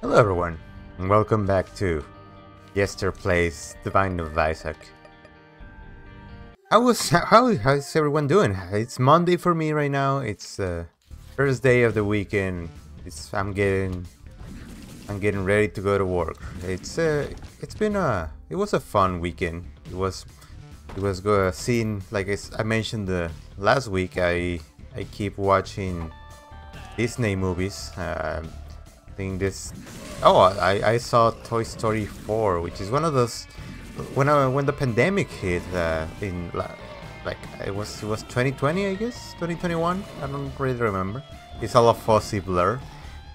Hello everyone, and welcome back to Jester Plays Divine of Isaac. How's everyone doing? It's Monday for me right now. It's first day of the weekend. I'm getting ready to go to work. It was a fun weekend. It was seeing, like I mentioned the last week. I keep watching Disney movies. I think this. Oh, I saw Toy Story 4, which is one of those. When the pandemic hit like it was 2020, I guess 2021. I don't really remember. It's all a fuzzy blur.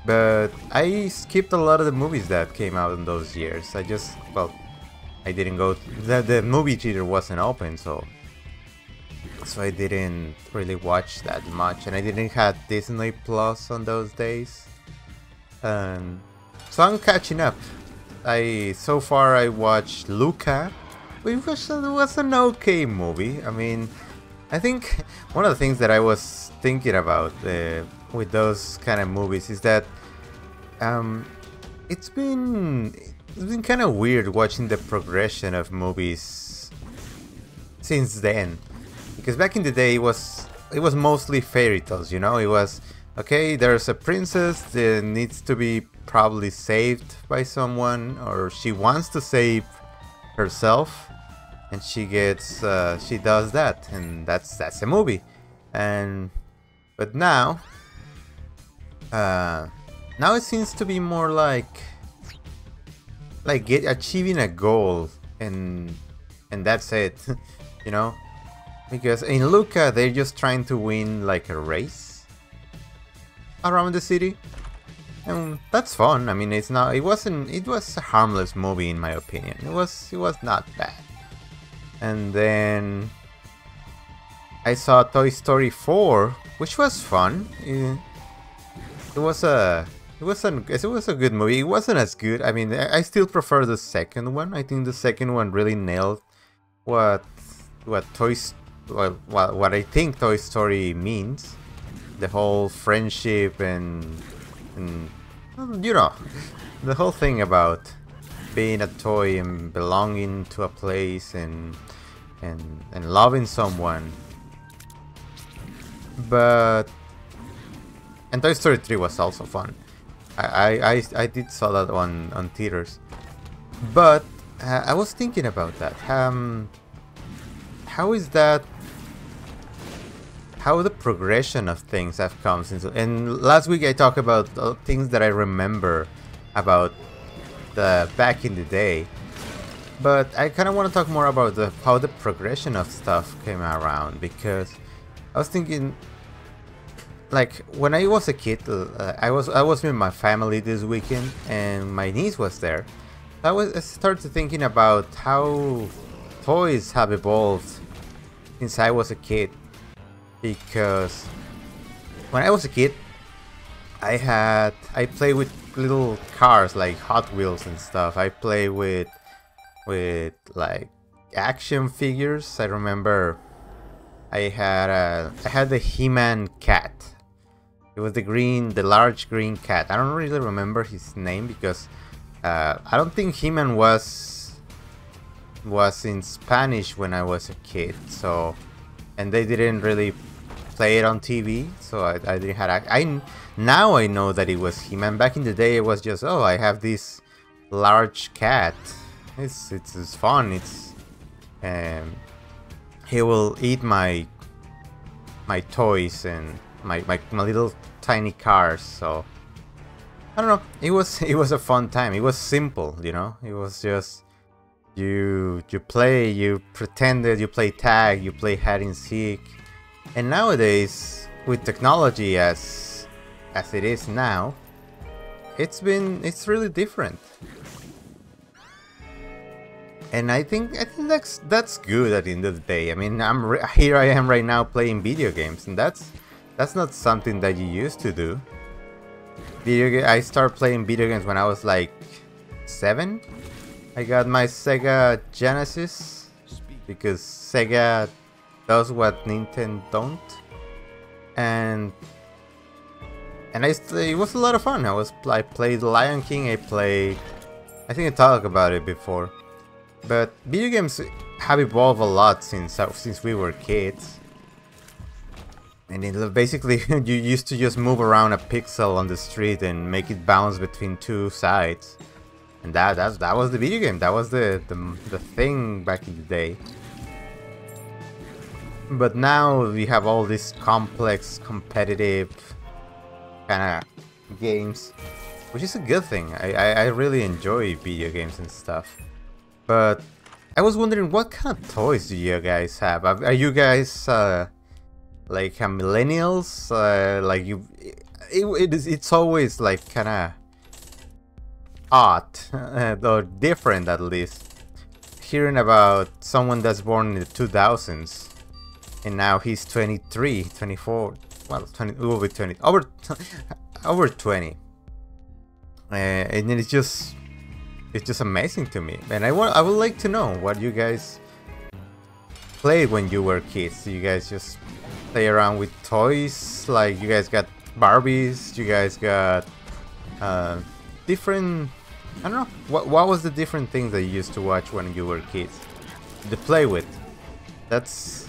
But I skipped a lot of the movies that came out in those years. I didn't go. The movie theater wasn't open, so I didn't really watch that much, and I didn't have Disney Plus on those days. Um, so I'm catching up. So far I watched Luca, which was an okay movie. I mean, I think one of the things that I was thinking about with those kind of movies is that um, it's been kind of weird watching the progression of movies since then, because back in the day it was mostly fairy tales. It was okay. There's a princess that needs to be probably saved by someone, or she wants to save herself, and she does that, and that's a movie. And but now it seems to be more like achieving a goal, and that's it. you know because in Luca they're just trying to win like a race around the city, and that's fun. I mean, it was a harmless movie in my opinion. It was not bad. And then I saw Toy Story 4, which was fun. It was a good movie. It wasn't as good. I mean, I still prefer the second one. I think the second one really nailed what what what I think Toy Story means. The whole friendship and you know the whole thing about being a toy and belonging to a place and loving someone. But and Toy Story 3 was also fun. I did saw that on theaters. But I was thinking about that. How is that? How the progression of things have come since. And last week I talked about things that I remember about the back in the day. But I kind of want to talk more about how the progression of stuff came around, because I was thinking, like, when I was a kid, I was with my family this weekend, and my niece was there. I started thinking about how toys have evolved since I was a kid, because when I was a kid, I played with little cars like Hot Wheels and stuff. I play with like action figures. I remember I had the He-Man cat. It was the large green cat. I don't really remember his name because I don't think He-Man was in Spanish when I was a kid. So, and they didn't really play it on TV, so I didn't have. Now I know that it was He-Man. Back in the day, it was just, oh, I have this large cat. It's fun. Um, he will eat my toys and my little tiny cars. So I don't know. It was a fun time. It was simple, It was just you play, you pretend that you play tag, you play hide and seek. And nowadays, with technology as it is now, it's really different. And I think that's good at the end of the day. I mean, here I am right now playing video games, and that's not something that you used to do. I started playing video games when I was like 7. I got my Sega Genesis because Sega does what Nintendo don't, and and it was a lot of fun. I played Lion King. I think I talked about it before, but video games have evolved a lot since we were kids. And basically, you used to just move around a pixel on the street and make it bounce between two sides, and that was the video game. That was the thing back in the day. But now we have all these complex, competitive kind of games, which is a good thing. I really enjoy video games and stuff. But I was wondering, what kind of toys do you guys have? Are you guys like millennials? Like it's always like kind of odd or different, at least, hearing about someone that's born in the 2000s and now he's 23, 24, well, 20, over 20, over 20, and it's just amazing to me. And I would like to know what you guys played when you were kids. Do you guys just play around with toys? Like, you guys got Barbies, you guys got different, I don't know, what was the different things that you used to watch when you were kids to play with? That's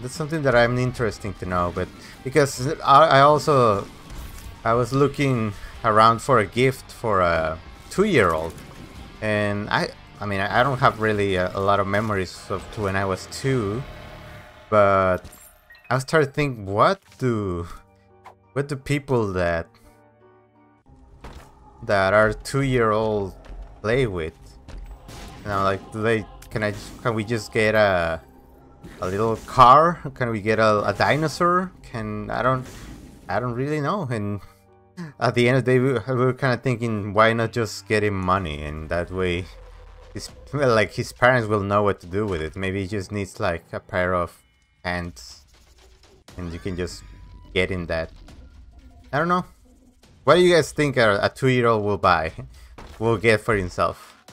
something that I'm interested to know. But because I was looking around for a gift for a 2-year-old, and I mean, I don't have really a lot of memories of when I was 2, but I started thinking, what do people that are 2-year-old play with? You know, like, can we just get a little car? Can we get a dinosaur? I don't really know. And at the end of the day, we were kind of thinking, why not just get him money, and that way his parents will know what to do with it. Maybe he just needs like a pair of pants, and you can just get him that. I don't know. What do you guys think a 2-year-old will get for himself?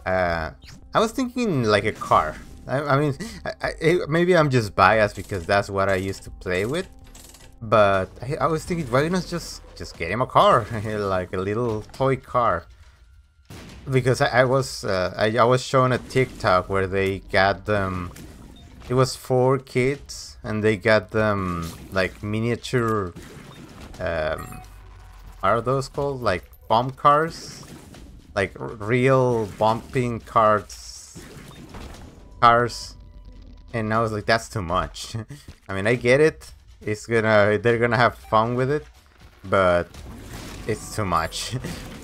I was thinking like a car. I mean, maybe I'm just biased because that's what I used to play with. But I was thinking, why not just get him a car, like a little toy car? Because I was shown a TikTok where they got them. It was 4 kids, and they got them like miniature. Are those called like bomb cars? Like real bumping cars, and I was like, that's too much. I mean, I get it. They're gonna have fun with it, but it's too much.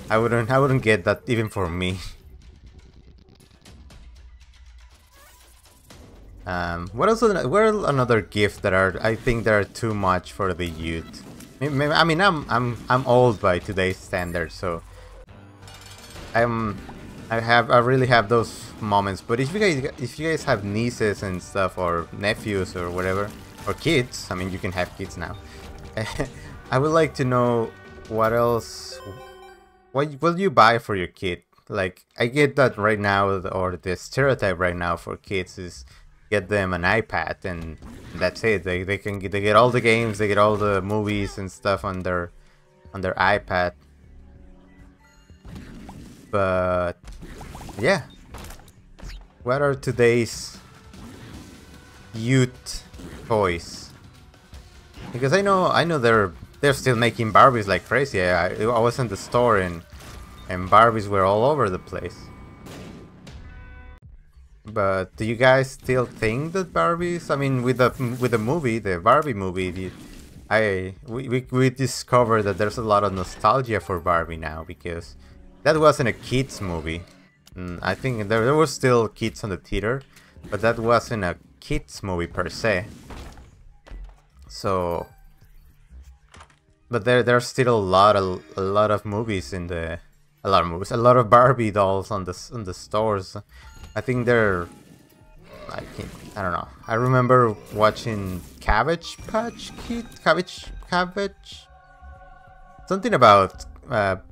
I wouldn't get that even for me. What else? What are another gift that I think that are too much for the youth? Maybe, I mean, I'm old by today's standards, so I really have those moments. But if you guys have nieces and stuff, or nephews or whatever, or kids, I mean, you can have kids now. I would like to know what else. What will you buy for your kid? Like, I get that right now, or the stereotype right now for kids is get them an iPad and that's it. They get all the games, they get all the movies and stuff on their iPad. But yeah, what are today's youth toys? Because I know they're still making Barbies like crazy. I was in the store and Barbies were all over the place. But do you guys still think that Barbies? I mean, with the movie, the Barbie movie, we discovered that there's a lot of nostalgia for Barbie now, because that wasn't a kids movie. I think there were still kids on the theater, but that wasn't a kids movie per se. So, but there's still a lot of movies in the a lot of Barbie dolls on the stores. I think they're like, I don't know. I remember watching Cabbage Patch Kid, Cabbage, something about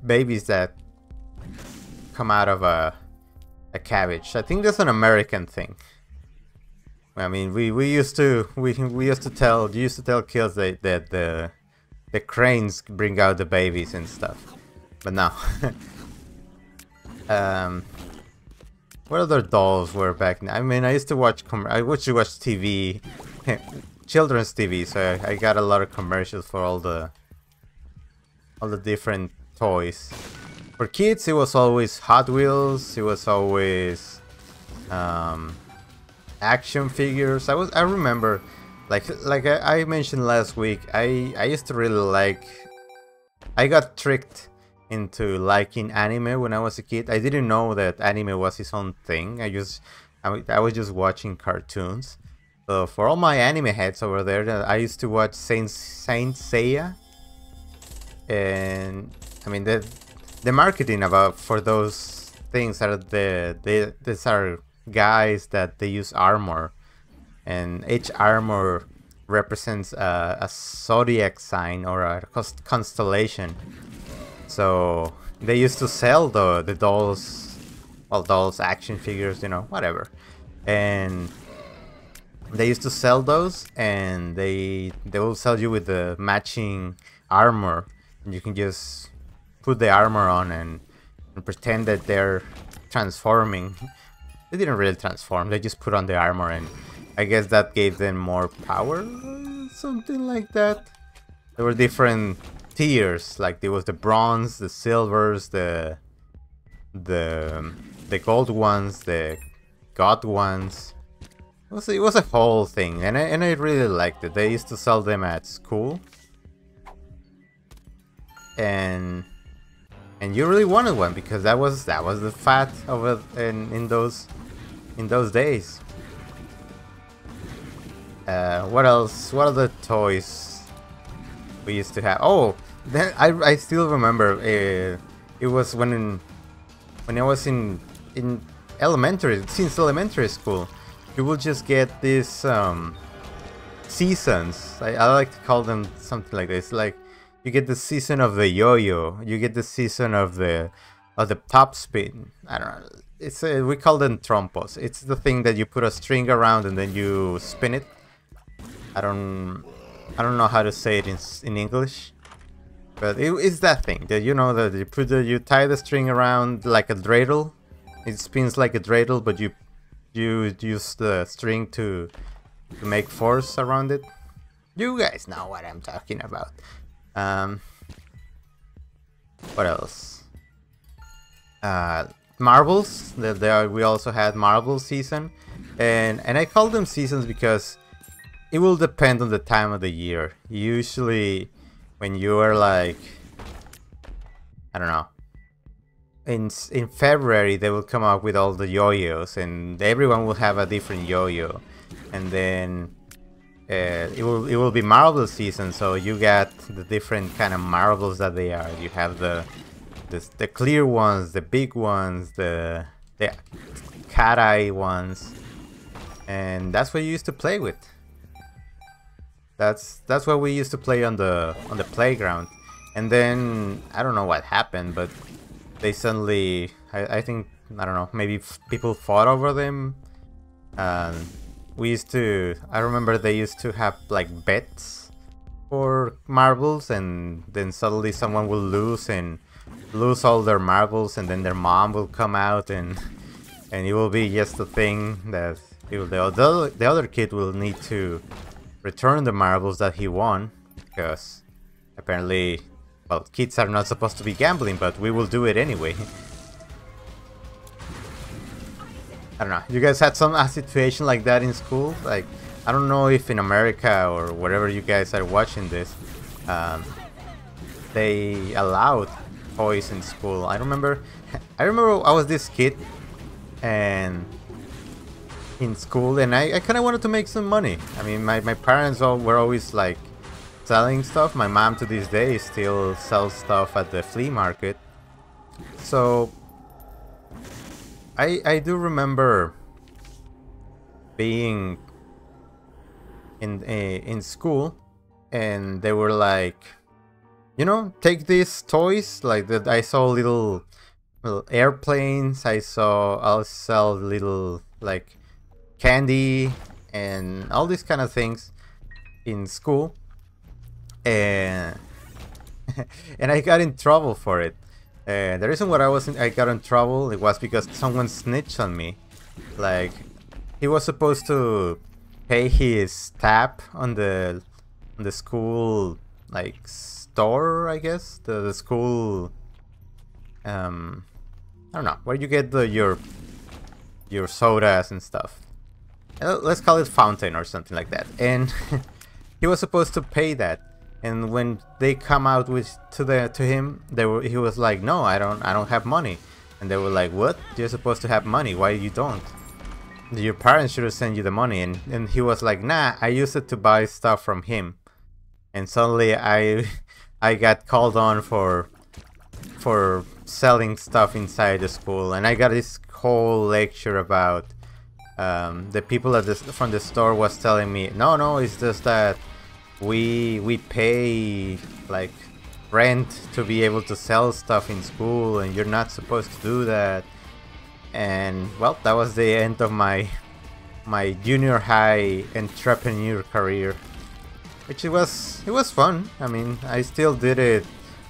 babies that come out of a cabbage. I think that's an American thing. I mean, we used to tell kids that the cranes bring out the babies and stuff. But no. What other dolls were back then? I mean, I used to watch TV, children's TV, so I got a lot of commercials for all the different toys. For kids, it was always Hot Wheels. It was always action figures. I remember, like I mentioned last week, I used to really like. I got tricked into liking anime when I was a kid. I didn't know that anime was its own thing. I was just watching cartoons. So for all my anime heads over there, I used to watch Saint Seiya, and I mean the marketing for those things are these are guys that they use armor, and each armor represents a zodiac sign or a constellation. So they used to sell the dolls, well, dolls, action figures, you know, whatever, and they used to sell those, and they will sell you with the matching armor, and you can just put the armor on and pretend that they're transforming. They didn't really transform, they just put on the armor, and I guess that gave them more power, something like that. There were different tiers, like there was the bronze, the silvers, the gold ones, the god ones. It was a whole thing, and I really liked it. They used to sell them at school, and you really wanted one because that was the fat of it in those days. What else? What other toys we used to have? Oh, then I still remember. It was when I was in elementary school. You will just get these seasons. I like to call them something like this. Like you get the season of the yo-yo. You get the season of the top spin. I don't know. It's we call them trompos. It's the thing that you put a string around and then you spin it. I don't know how to say it in English, but it's that thing that, you know, that you tie the string around like a dreidel. It spins like a dreidel, but you use the string to make force around it. You guys know what I'm talking about. What else? Marbles. We also had marble season, and I call them seasons because it will depend on the time of the year. Usually, when you are like, I don't know, in February they will come up with all the yo-yos, and everyone will have a different yo-yo, and then it will be marble season. So you got the different kind of marbles that they are. You have the clear ones, the big ones, the cat eye ones, and that's what you used to play with. That's what we used to play on the playground. And then I don't know what happened, but they suddenly, I think, I don't know, maybe people fought over them. I remember they used to have like bets for marbles, and then suddenly someone will lose all their marbles, and then their mom will come out, and it will be just a thing that the other kid will need to return the marbles that he won, because apparently, well, kids are not supposed to be gambling, but we will do it anyway. I don't know, you guys had a situation like that in school? Like, I don't know if in America or wherever you guys are watching this, they allowed toys in school. I remember I was this kid and in school, and I kind of wanted to make some money. I mean, my parents were always like selling stuff. My mom to this day still sells stuff at the flea market. So I do remember being in school, and they were like, you know, take these toys. Like that, I saw little airplanes. I'll sell little like candy and all these kind of things in school, and and I got in trouble for it. The reason why I got in trouble, it was because someone snitched on me. Like, he was supposed to pay his tab on the school, like, store, I guess, the school, I don't know, where you get your sodas and stuff. Let's call it fountain or something like that. And he was supposed to pay that. And when they come out with to him, he was like, no, I don't have money. And they were like, what? You're supposed to have money. Why you don't? Your parents should have sent you the money. And he was like, nah, I used it to buy stuff from him. And suddenly I got called on for selling stuff inside the school. And I got this whole lecture about the people from the store was telling me, no, it's just that we pay like rent to be able to sell stuff in school, and you're not supposed to do that. And well, that was the end of my junior high entrepreneur career, which it was fun. I mean, I still did it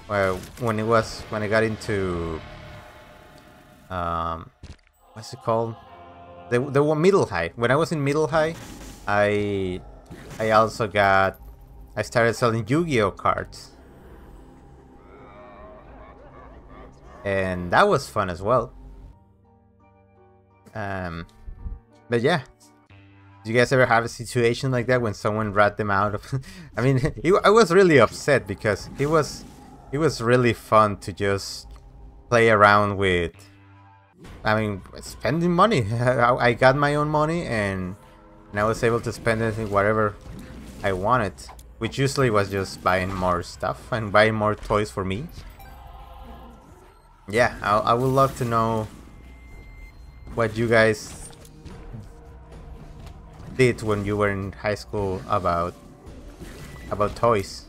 when I got into what's it called, the middle high. When I was in middle high, I started selling Yu-Gi-Oh cards, and that was fun as well. But yeah, do you guys ever have a situation like that when someone rat them out of? I mean, I was really upset because it was really fun to just play around with. I mean, spending money. I got my own money, and I was able to spend it in whatever I wanted, which usually was just buying more stuff and buying more toys for me. Yeah, I would love to know what you guys did when you were in high school about toys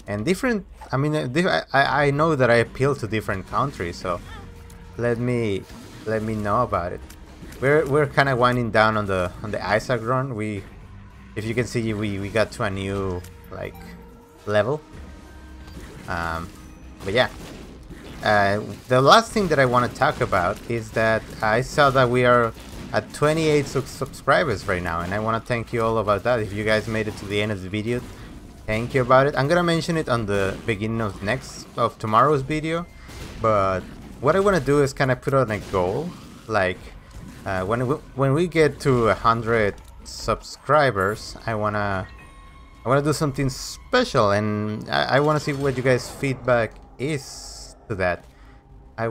and different. I mean, I know that I appeal to different countries, so let me know about it. We're kind of winding down on the Isaac run. If you can see, we got to a new like level. But yeah, the last thing that I want to talk about is that I saw that we are at 28 subscribers right now, and I want to thank you all about that. If you guys made it to the end of the video, thank you about it. I'm gonna mention it on the beginning of tomorrow's video, but what I want to do is kind of put on a goal, like when we get to 100 subscribers, I wanna do something special, and I wanna see what you guys' feedback is to that. I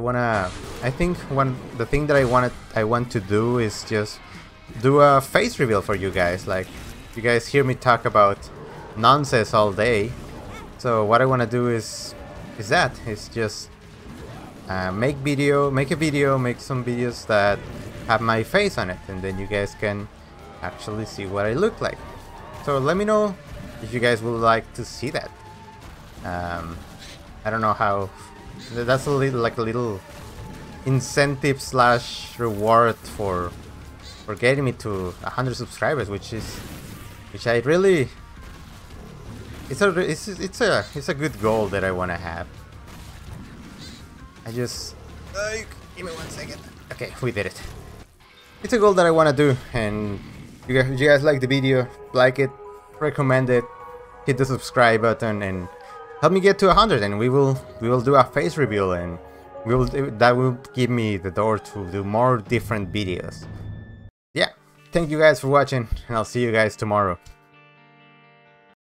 think the thing that I want to do is just do a face reveal for you guys. Like, you guys hear me talk about nonsense all day, so what I want to do is just make some videos that have my face on it, and then you guys can actually see what I look like. So let me know if you guys would like to see that. I don't know how. That's a little incentive / reward for getting me to 100 subscribers, which I really, it's a good goal that I want to have. I just give me 1 second. Okay, we did it. It's a goal that I want to do, and if you guys like the video, like it, recommend it, hit the subscribe button, and help me get to 100, and we will do a face reveal, and that will give me the door to do more different videos. Yeah, thank you guys for watching, and I'll see you guys tomorrow.